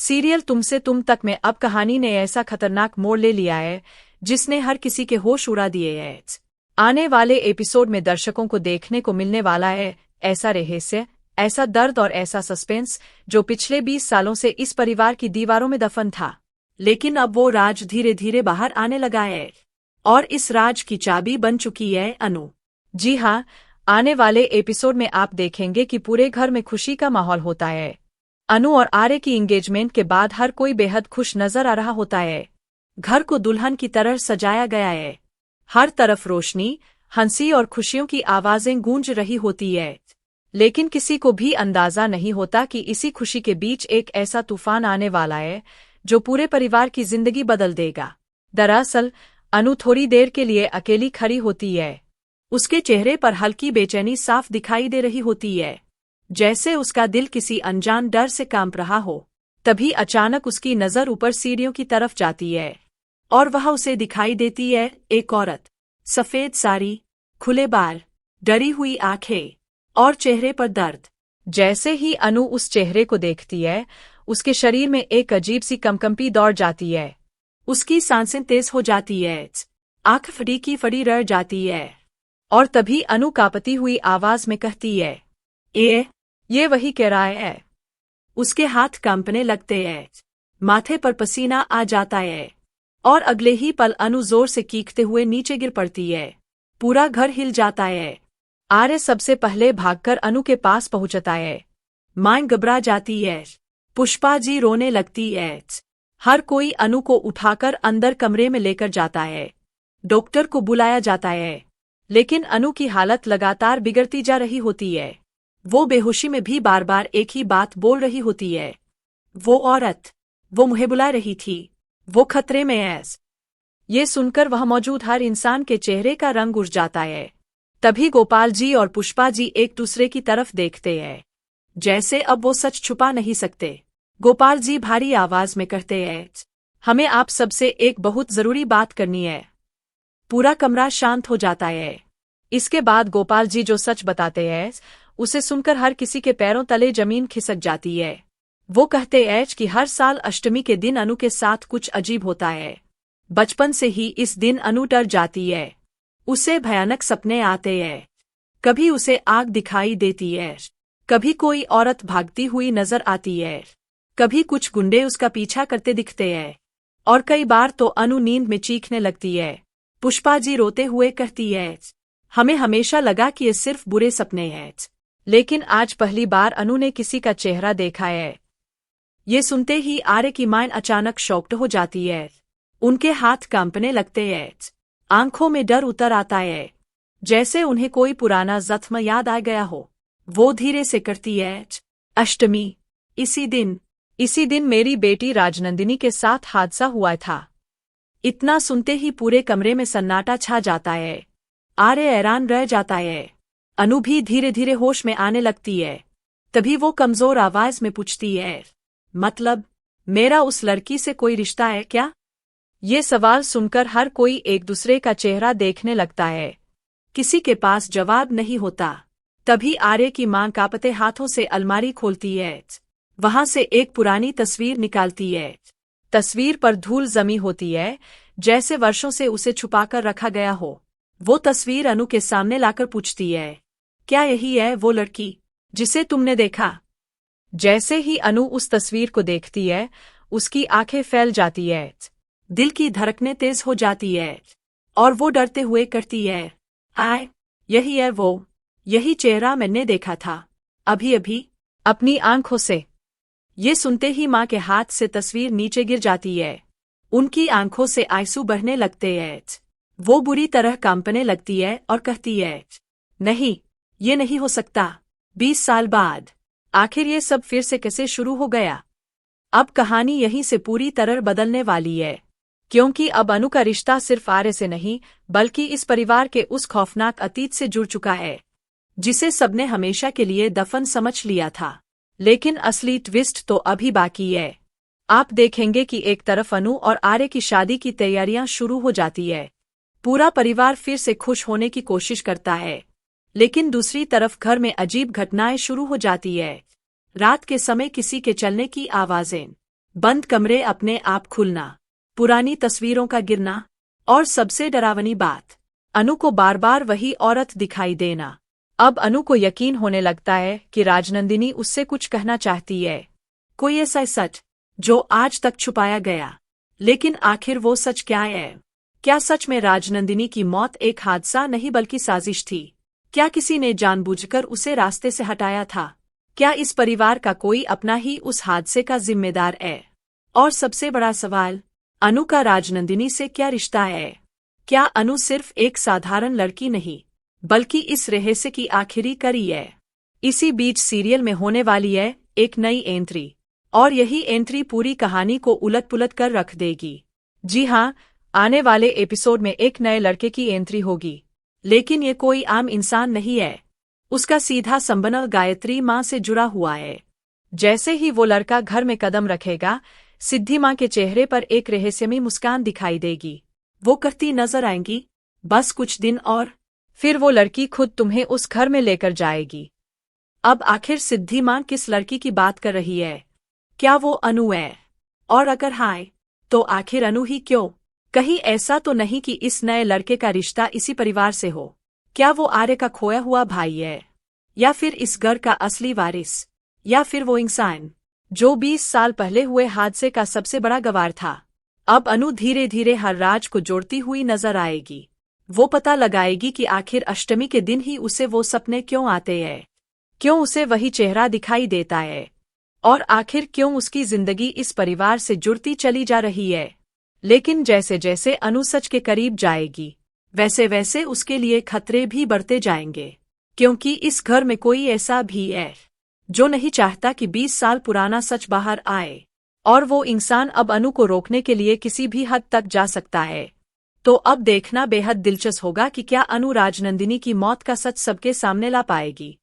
Serial तुमसे तुम तक में अब कहानी ने ऐसा खतरनाक मोड़ ले लिया है जिसने हर किसी के होश उड़ा दिए हैं। आने वाले एपिसोड में दर्शकों को देखने को मिलने वाला है ऐसा रहस्य, ऐसा दर्द और ऐसा सस्पेंस जो पिछले 20 सालों से इस परिवार की दीवारों में दफन था। लेकिन अब वो राज धीरे धीरे बाहर आने लगा है और इस राज की चाबी बन चुकी है अनु। जी हाँ, आने वाले एपिसोड में आप देखेंगे कि पूरे घर में खुशी का माहौल होता है। अनु और आर्य की एंगेजमेंट के बाद हर कोई बेहद खुश नजर आ रहा होता है। घर को दुल्हन की तरह सजाया गया है। हर तरफ रोशनी, हंसी और खुशियों की आवाजें गूंज रही होती है। लेकिन किसी को भी अंदाजा नहीं होता कि इसी खुशी के बीच एक ऐसा तूफान आने वाला है जो पूरे परिवार की जिंदगी बदल देगा। दरअसल अनु थोड़ी देर के लिए अकेली खड़ी होती है। उसके चेहरे पर हल्की बेचैनी साफ दिखाई दे रही होती है, जैसे उसका दिल किसी अनजान डर से कांप रहा हो। तभी अचानक उसकी नजर ऊपर सीढ़ियों की तरफ जाती है और वह उसे दिखाई देती है एक औरत। सफेद साड़ी, खुले बाल, डरी हुई आंखें और चेहरे पर दर्द। जैसे ही अनु उस चेहरे को देखती है, उसके शरीर में एक अजीब सी कंपी दौड़ जाती है। उसकी सांसें तेज हो जाती है, आंख फटी की फटी रह जाती है। और तभी अनु कांपती हुई आवाज में कहती है, ये वही कह रहा है। उसके हाथ कांपने लगते हैं, माथे पर पसीना आ जाता है और अगले ही पल अनु जोर से चीखते हुए नीचे गिर पड़ती है। पूरा घर हिल जाता है। आर्य सबसे पहले भागकर अनु के पास पहुंचता है। मां घबरा जाती है। पुष्पा जी रोने लगती है। हर कोई अनु को उठाकर अंदर कमरे में लेकर जाता है। डॉक्टर को बुलाया जाता है, लेकिन अनु की हालत लगातार बिगड़ती जा रही होती है। वो बेहोशी में भी बार बार एक ही बात बोल रही होती है, वो औरत, वो मुझे बुला रही थी, वो खतरे में है। ये सुनकर वह मौजूद हर इंसान के चेहरे का रंग उड़ जाता है। तभी गोपाल जी और पुष्पा जी एक दूसरे की तरफ देखते हैं, जैसे अब वो सच छुपा नहीं सकते। गोपाल जी भारी आवाज में कहते हैं, हमें आप सबसे एक बहुत जरूरी बात करनी है। पूरा कमरा शांत हो जाता है। इसके बाद गोपाल जी जो सच बताते हैं उसे सुनकर हर किसी के पैरों तले जमीन खिसक जाती है। वो कहते हैं कि हर साल अष्टमी के दिन अनु के साथ कुछ अजीब होता है। बचपन से ही इस दिन अनु डर जाती है। उसे भयानक सपने आते हैं। कभी उसे आग दिखाई देती है, कभी कोई औरत भागती हुई नजर आती है, कभी कुछ गुंडे उसका पीछा करते दिखते हैं और कई बार तो अनु नींद में चीखने लगती है। पुष्पा जी रोते हुए कहती है, हमें हमेशा लगा कि ये सिर्फ बुरे सपने हैं, लेकिन आज पहली बार अनु ने किसी का चेहरा देखा है। ये सुनते ही आर्य की मां अचानक शॉक्ड हो जाती है। उनके हाथ कांपने लगते हैं, आंखों में डर उतर आता है, जैसे उन्हें कोई पुराना जख्म याद आ गया हो। वो धीरे से करती है, अष्टमी, इसी दिन मेरी बेटी राजनंदिनी के साथ हादसा हुआ था। इतना सुनते ही पूरे कमरे में सन्नाटा छा जाता है। आर्य हैरान रह जाता है। अनु भी धीरे धीरे होश में आने लगती है। तभी वो कमजोर आवाज में पूछती है, मतलब मेरा उस लड़की से कोई रिश्ता है क्या? ये सवाल सुनकर हर कोई एक दूसरे का चेहरा देखने लगता है। किसी के पास जवाब नहीं होता। तभी आर्य की मां कांपते हाथों से अलमारी खोलती है। वहां से एक पुरानी तस्वीर निकालती है। तस्वीर पर धूल जमी होती है, जैसे वर्षों से उसे छुपाकर रखा गया हो। वो तस्वीर अनु के सामने लाकर पूछती है, क्या यही है वो लड़की जिसे तुमने देखा? जैसे ही अनु उस तस्वीर को देखती है, उसकी आंखें फैल जाती है, दिल की धड़कनें तेज हो जाती है और वो डरते हुए कहती है, आय, यही है वो, यही चेहरा मैंने देखा था अभी अभी अपनी आंखों से। ये सुनते ही मां के हाथ से तस्वीर नीचे गिर जाती है। उनकी आंखों से आंसू बहने लगते हैं। वो बुरी तरह कांपने लगती है और कहती है, नहीं, ये नहीं हो सकता। 20 साल बाद आखिर ये सब फिर से कैसे शुरू हो गया? अब कहानी यहीं से पूरी तरह बदलने वाली है, क्योंकि अब अनु का रिश्ता सिर्फ आर्य से नहीं, बल्कि इस परिवार के उस खौफनाक अतीत से जुड़ चुका है, जिसे सबने हमेशा के लिए दफन समझ लिया था। लेकिन असली ट्विस्ट तो अभी बाकी है। आप देखेंगे कि एक तरफ अनु और आर्य की शादी की तैयारियां शुरू हो जाती है। पूरा परिवार फिर से खुश होने की कोशिश करता है, लेकिन दूसरी तरफ घर में अजीब घटनाएं शुरू हो जाती है। रात के समय किसी के चलने की आवाजें, बंद कमरे अपने आप खुलना, पुरानी तस्वीरों का गिरना, और सबसे डरावनी बात, अनु को बार बार वही औरत दिखाई देना। अब अनु को यकीन होने लगता है कि राजनंदिनी उससे कुछ कहना चाहती है, कोई ऐसा सच जो आज तक छुपाया गया। लेकिन आखिर वो सच क्या है? क्या सच में राजनंदिनी की मौत एक हादसा नहीं बल्कि साजिश थी? क्या किसी ने जानबूझकर उसे रास्ते से हटाया था? क्या इस परिवार का कोई अपना ही उस हादसे का जिम्मेदार है? और सबसे बड़ा सवाल, अनु का राजनंदिनी से क्या रिश्ता है? क्या अनु सिर्फ एक साधारण लड़की नहीं बल्कि इस रहस्य की आखिरी कड़ी है? इसी बीच सीरियल में होने वाली है एक नई एंट्री, और यही एंट्री पूरी कहानी को उलट-पुलट कर रख देगी। जी हाँ, आने वाले एपिसोड में एक नए लड़के की एंट्री होगी, लेकिन ये कोई आम इंसान नहीं है। उसका सीधा संबंध गायत्री माँ से जुड़ा हुआ है। जैसे ही वो लड़का घर में कदम रखेगा, सिद्धि माँ के चेहरे पर एक रहस्यमयी मुस्कान दिखाई देगी। वो करती नजर आएंगी, बस कुछ दिन और फिर वो लड़की खुद तुम्हें उस घर में लेकर जाएगी। अब आखिर सिद्धि माँ किस लड़की की बात कर रही है? क्या वो अनु है? और अगर हाँ, तो आखिर अनु ही क्यों? कहीं ऐसा तो नहीं कि इस नए लड़के का रिश्ता इसी परिवार से हो? क्या वो आर्य का खोया हुआ भाई है, या फिर इस घर का असली वारिस, या फिर वो इंसान जो 20 साल पहले हुए हादसे का सबसे बड़ा गवाह था? अब अनु धीरे धीरे हर राज को जोड़ती हुई नजर आएगी। वो पता लगाएगी कि आखिर अष्टमी के दिन ही उसे वो सपने क्यों आते हैं, क्यों उसे वही चेहरा दिखाई देता है, और आखिर क्यों उसकी जिंदगी इस परिवार से जुड़ती चली जा रही है। लेकिन जैसे जैसे अनु सच के करीब जाएगी, वैसे वैसे उसके लिए खतरे भी बढ़ते जाएंगे, क्योंकि इस घर में कोई ऐसा भी है जो नहीं चाहता कि 20 साल पुराना सच बाहर आए, और वो इंसान अब अनु को रोकने के लिए किसी भी हद तक जा सकता है। तो अब देखना बेहद दिलचस्प होगा कि क्या अनु राजनंदिनी की मौत का सच सबके सामने ला पाएगी।